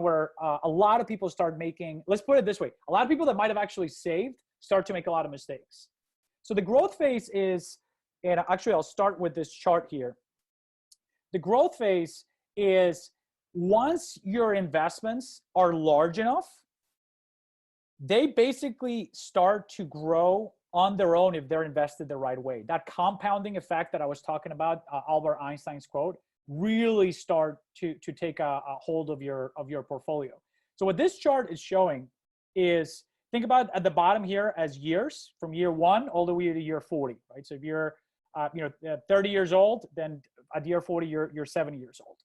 where a lot of people start making, let's put it this way, a lot of people that might have actually saved start to make a lot of mistakes. So the growth phase is, and actually I'll start with this chart here. The growth phase is once your investments are large enough, they basically start to grow on their own if they're invested the right way. That compounding effect that I was talking about, Albert Einstein's quote, really start to take a hold of your portfolio. So what this chart is showing is, think about at the bottom here as years, from year 1 all the way to year 40, right? So if you're 30 years old, then at year 40 you're 70 years old,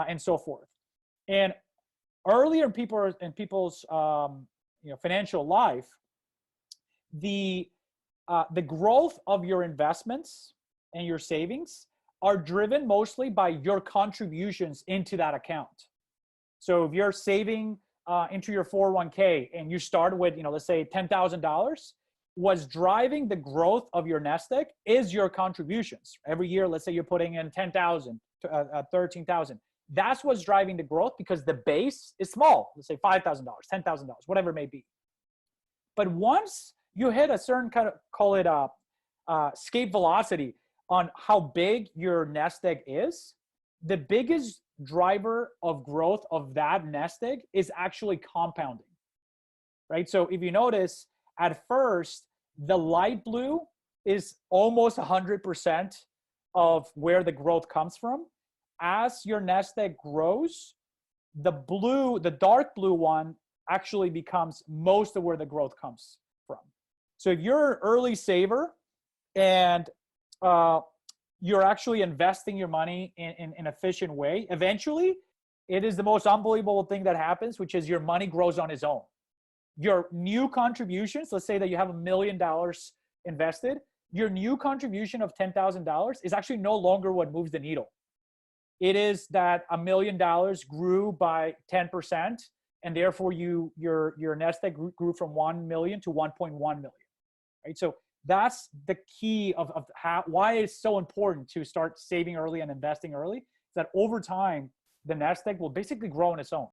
and so forth. And earlier in people's financial life, the growth of your investments and your savings are driven mostly by your contributions into that account. So if you're saving into your 401k and you start with, let's say $10,000, what's driving the growth of your nest egg is your contributions. Every year, let's say you're putting in 10,000, 13,000. That's what's driving the growth because the base is small. Let's say $5,000, $10,000, whatever it may be. But once you hit a certain kind of, call it escape velocity on how big your nest egg is, the biggest driver of growth of that nest egg is actually compounding, right? So if you notice, at first, the light blue is almost 100% of where the growth comes from. As your nest egg grows, the dark blue one actually becomes most of where the growth comes from. So if you're an early saver and you're actually investing your money in an efficient way, eventually it is the most unbelievable thing that happens, which is your money grows on its own. Your new contributions, let's say that you have $1 million invested, your new contribution of $10,000 is actually no longer what moves the needle. It is that $1 million grew by 10%, and therefore your nest egg grew from 1 million to 1.1 million, right? So that's the key of why it's so important to start saving early and investing early, is that over time, the nest egg will basically grow on its own.